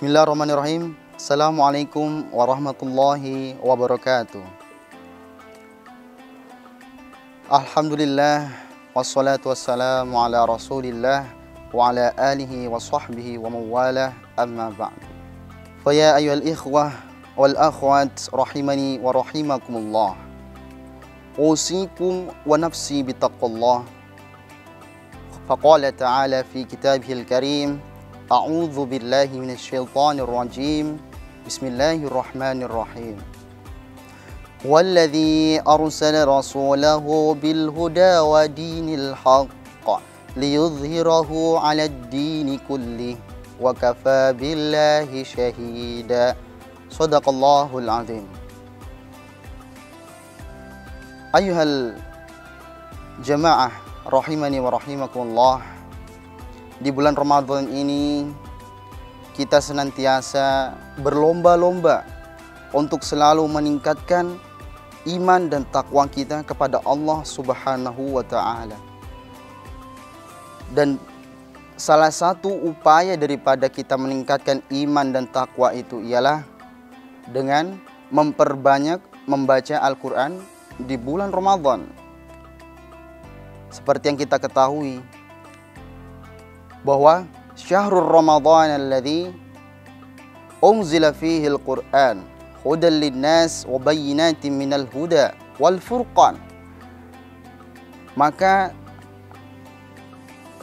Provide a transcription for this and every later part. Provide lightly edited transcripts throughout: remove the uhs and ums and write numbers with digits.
Bismillahirrahmanirrahim. Assalamualaikum warahmatullahi wabarakatuh. Alhamdulillah, wassalatu wassalamu ala rasulillah wa ala alihi wa sahbihi wa mawalah, amma ba'd. Faya ayyuhal ikhwah wal akhwat rahimani wa rahimakumullah, usikum wa nafsi bitaqwallah. Faqala ta'ala fi kitabihil karim, a'udzu billahi minasyaitonir rajim. Bismillahirrahmanirrahim. Walladzi arsala rasulahu bil huda wa dinil haqq liyudhhirahu 'alad dini kullih wa kafa billahi syahida. Shadaqallahul azim. Ayyuhal jamaah rahimani wa rahimakumullah. Di bulan Ramadan ini kita senantiasa berlomba-lomba untuk selalu meningkatkan iman dan takwa kita kepada Allah Subhanahu wa ta'ala. Dan salah satu upaya daripada kita meningkatkan iman dan takwa itu ialah dengan memperbanyak membaca Al-Quran di bulan Ramadan. Seperti yang kita ketahui bahwa syahrul Ramadan alladzi unzila fihi al-Qur'an hudan linnas wa bayyinatin minal huda wal furqan. Maka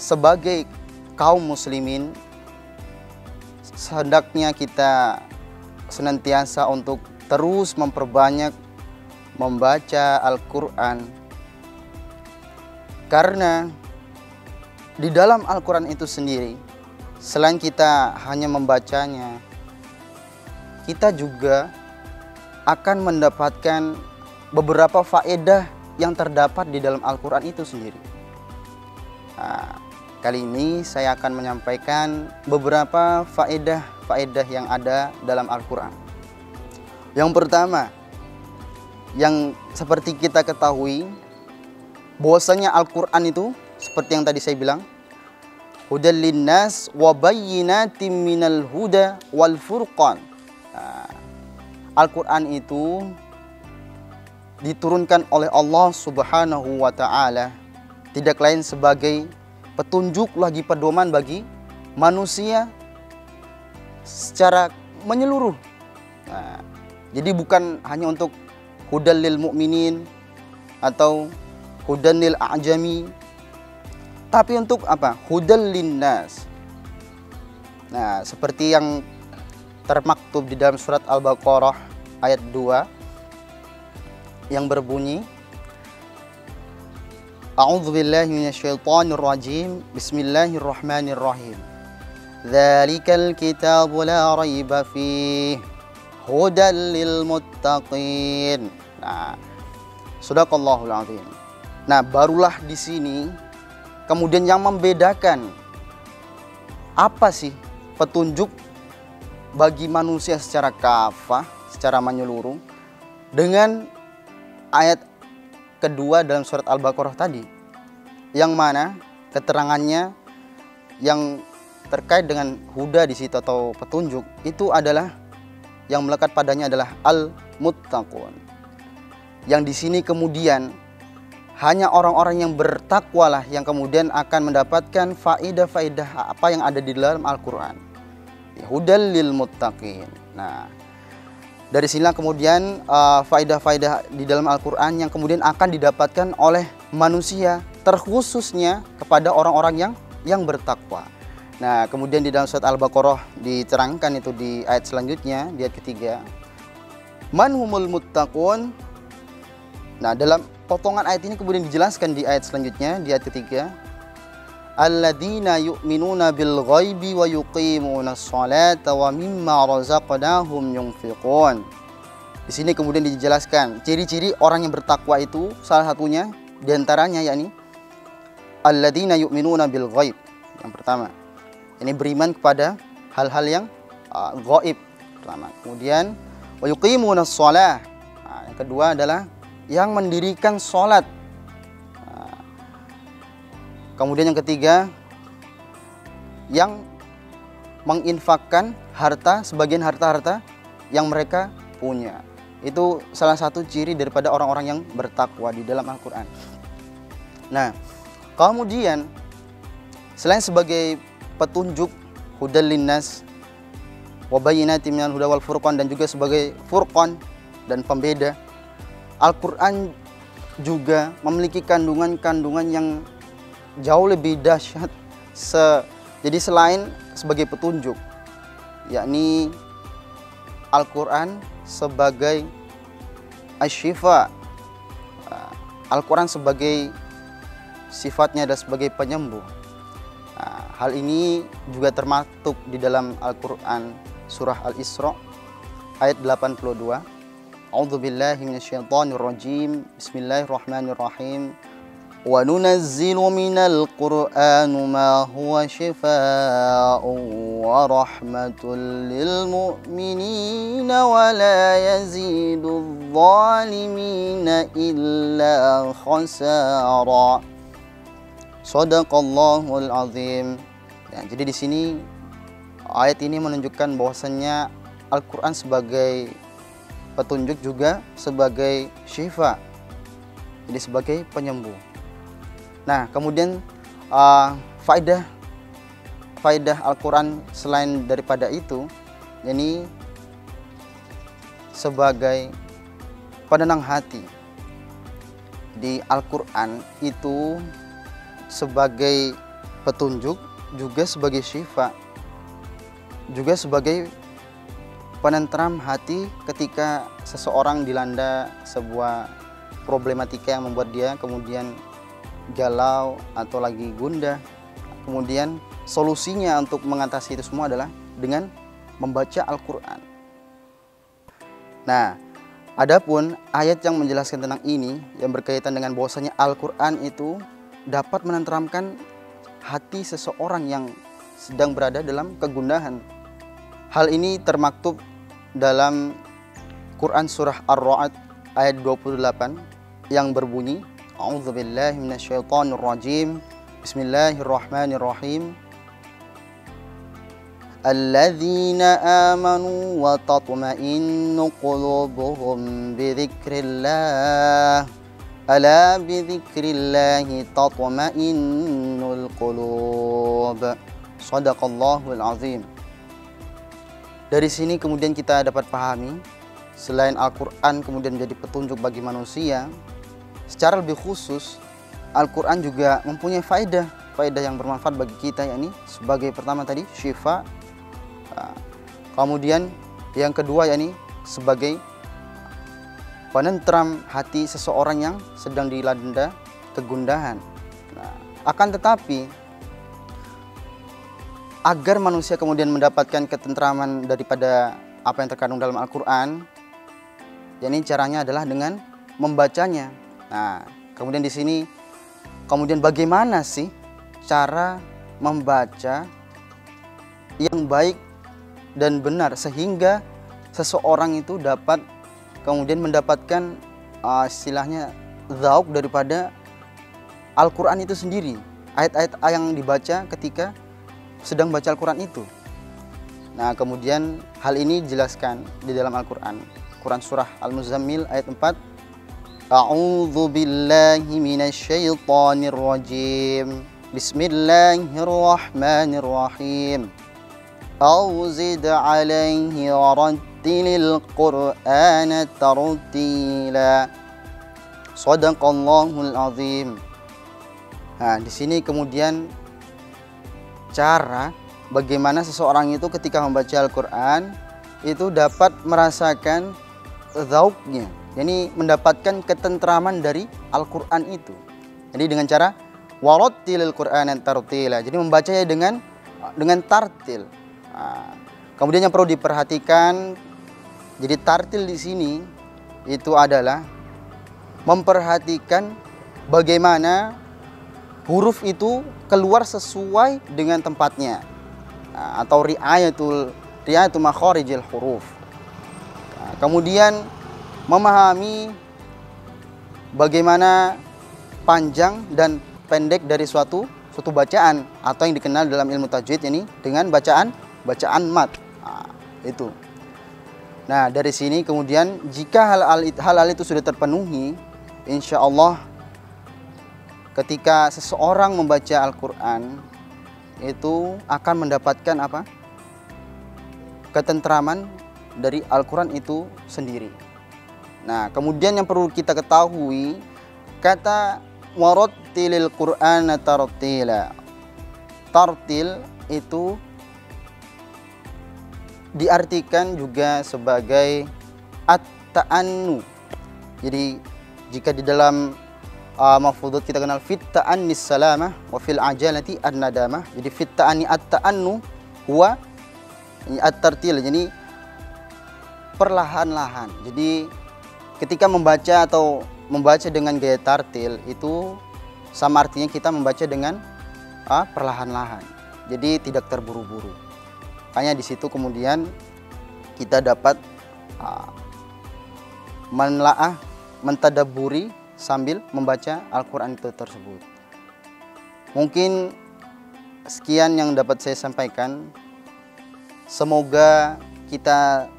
sebagai kaum muslimin hendaknya kita senantiasa untuk terus memperbanyak membaca Al-Quran, karena di dalam Al-Quran itu sendiri selain kita hanya membacanya, kita juga akan mendapatkan beberapa faedah yang terdapat di dalam Al-Quran itu sendiri. Nah, kali ini saya akan menyampaikan beberapa faedah yang ada dalam Al-Quran. Yang pertama, yang seperti kita ketahui bahwasanya Al-Quran itu seperti yang tadi saya bilang, hudal linnas wa bayyinatin minal huda wal furqan. Al-Quran itu diturunkan oleh Allah Subhanahu wa ta'ala tidak lain sebagai petunjuk lagi pedoman bagi manusia secara menyeluruh. Jadi bukan hanya untuk hudal lil mu'minin atau hudan lil a'jami, tapi untuk apa? Hudal linnas. Nah, seperti yang termaktub di dalam surat Al-Baqarah ayat 2 yang berbunyi, A'udzubillahi minasyaitonir rajim. Bismillahirrahmanirrahim. Dzalikal kitabu la raiba fihi hudal lil muttaqin. Nah, Shadaqallahul azim. Nah, barulah di sini kemudian yang membedakan apa sih petunjuk bagi manusia secara kafah, secara menyeluruh, dengan ayat kedua dalam surat Al-Baqarah tadi, yang mana keterangannya yang terkait dengan huda di situ atau petunjuk itu adalah yang melekat padanya adalah al-muttaqun. Yang di sini kemudian hanya orang-orang yang bertakwalah yang kemudian akan mendapatkan faedah-faedah apa yang ada di dalam Al-Quran. Hudal lil muttaqin. Nah, dari sinilah kemudian faedah-faedah di dalam Al-Quran yang kemudian akan didapatkan oleh manusia, terkhususnya kepada orang-orang yang bertakwa. Nah, kemudian di dalam surat Al-Baqarah diterangkan itu di ayat selanjutnya, di ayat ketiga, man humul muttaqun. Nah, dalam potongan ayat ini kemudian dijelaskan di ayat selanjutnya, di ayat ketiga, alladzina yu'minuna bil ghaibi wa yuqimunas sholata wa mimma razaqnahum yunfiqun. Di sini kemudian dijelaskan ciri-ciri orang yang bertakwa itu, salah satunya diantaranya yakni alladzina yu'minuna bil ghaib. Yang pertama, ini beriman kepada hal-hal yang gaib. Pertama. Kemudian wa yuqimunas shalah. Nah, yang kedua adalah yang mendirikan sholat. Kemudian yang ketiga, yang menginfakkan harta, sebagian harta-harta yang mereka punya. Itu salah satu ciri daripada orang-orang yang bertakwa di dalam Al-Quran. Nah, kemudian selain sebagai petunjuk hudal linnas wa bayyinatin minal huda wal furqan, dan juga sebagai furqan dan pembeda, Al-Quran juga memiliki kandungan-kandungan yang jauh lebih dahsyat. Jadi selain sebagai petunjuk, yakni Al-Quran sebagai asy-syifa, Al-Quran sebagai sifatnya adalah sebagai penyembuh. Hal ini juga termaktub di dalam Al-Quran surah Al-Isra ayat 82. A'udzubillahi minasyaitonir rajim. Bismillahirrahmanirrahim. Wa nunazzilu minal Qur'ani ma huwa shifaa'un wa rahmatul lil mu'minina wa la yazidudz zalimina illa khasara. Shadaqallahul azim. Ya, jadi di sini ayat ini menunjukkan bahwasannya Al-Quran sebagai petunjuk juga sebagai syifa, jadi sebagai penyembuh. Nah, kemudian faedah Al-Quran selain daripada itu, ini sebagai penenang hati. Di Al-Quran itu sebagai petunjuk, juga sebagai syifa, juga sebagai penentram hati ketika seseorang dilanda sebuah problematika yang membuat dia kemudian galau atau lagi gundah. Kemudian solusinya untuk mengatasi itu semua adalah dengan membaca Al-Quran. Nah, adapun ayat yang menjelaskan tentang ini yang berkaitan dengan bahwasanya Al-Quran itu dapat menenteramkan hati seseorang yang sedang berada dalam kegundahan. Hal ini termaktub dalam Quran surah Ar-Ra'd ayat 28 yang berbunyi, A'udzubillahi minasyaitonir rajim. Bismillahirrahmanirrahim. Alladzina amanu wa tatma'innu qulubuhum bidzikrillah. Ala bidzikrillahi tatma'innul qulub. Shadaqallahul azim. Dari sini kemudian kita dapat pahami, selain Al-Quran kemudian menjadi petunjuk bagi manusia, secara lebih khusus Al-Quran juga mempunyai faedah yang bermanfaat bagi kita, yakni sebagai pertama tadi syifa, kemudian yang kedua yakni sebagai penentram hati seseorang yang sedang dilanda kegundahan. Nah, akan tetapi agar manusia kemudian mendapatkan ketentraman daripada apa yang terkandung dalam Al-Quran, yakni caranya adalah dengan membacanya. Nah, kemudian di sini kemudian bagaimana sih cara membaca yang baik dan benar sehingga seseorang itu dapat kemudian mendapatkan istilahnya dzauq daripada Al-Quran itu sendiri, ayat-ayat yang dibaca ketika sedang baca Al-Quran itu. Nah, kemudian hal ini dijelaskan di dalam Al-Quran. Quran surah Al-Muzammil ayat 4. A'udzu billahi minasyaitonir rajim. Bismillahirrahmanirrahim. Auzid 'alaihi warattilil Qur'ana tartila. Shadaqallahul azim. Nah, di sini kemudian cara bagaimana seseorang itu ketika membaca Al-Quran itu dapat merasakan dzauqnya, yakni mendapatkan ketentraman dari Al-Quran itu. Jadi dengan cara warattilil Qur'ana tartila, jadi membacanya dengan tartil. Nah, kemudian yang perlu diperhatikan, jadi tartil di sini itu adalah memperhatikan bagaimana huruf itu keluar sesuai dengan tempatnya, atau ri'ayatu makharijil huruf. Kemudian memahami bagaimana panjang dan pendek dari suatu bacaan, atau yang dikenal dalam ilmu tajwid ini dengan bacaan bacaan mat. Nah, itu. Nah, dari sini kemudian jika hal-hal itu sudah terpenuhi, insya Allah ketika seseorang membaca Al-Quran itu akan mendapatkan apa? Ketentraman dari Al-Quran itu sendiri. Nah, kemudian yang perlu kita ketahui, kata warattilil Qur'ana tartila. Tartil itu diartikan juga sebagai at-ta'annu. Jadi jika di dalam mafudut kita kenal fit ta'annis salamah wa fil ajalati an-nadamah. Jadi fit ta'anni at-ta'annu huwa at-tartil. Jadi perlahan-lahan. Jadi ketika membaca atau membaca dengan gaya tartil itu sama artinya kita membaca dengan perlahan-lahan. Jadi tidak terburu-buru. Makanya di situ kemudian kita dapat menelaah, mentadaburi sambil membaca Al-Quran itu tersebut. Mungkin sekian yang dapat saya sampaikan. Semoga kita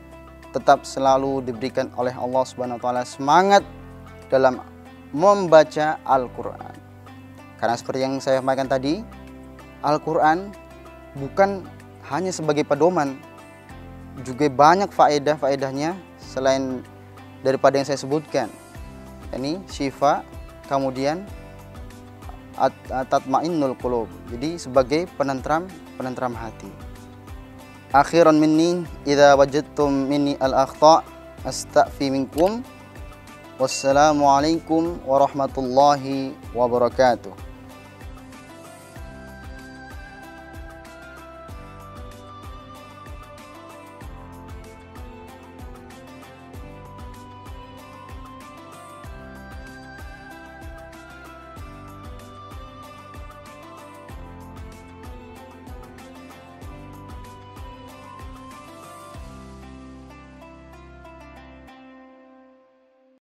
tetap selalu diberikan oleh Allah Subhanahu wa taala semangat dalam membaca Al-Quran. Karena seperti yang saya sampaikan tadi, Al-Quran bukan hanya sebagai pedoman, juga banyak faedah-faedahnya selain daripada yang saya sebutkan. Ini syifa, kemudian tatmainnul qulub. Jadi sebagai penentram hati. Akhiran minni idza wajadtum minni al-akhta' astaghfi minkum. Wassalamualaikum warahmatullahi wabarakatuh.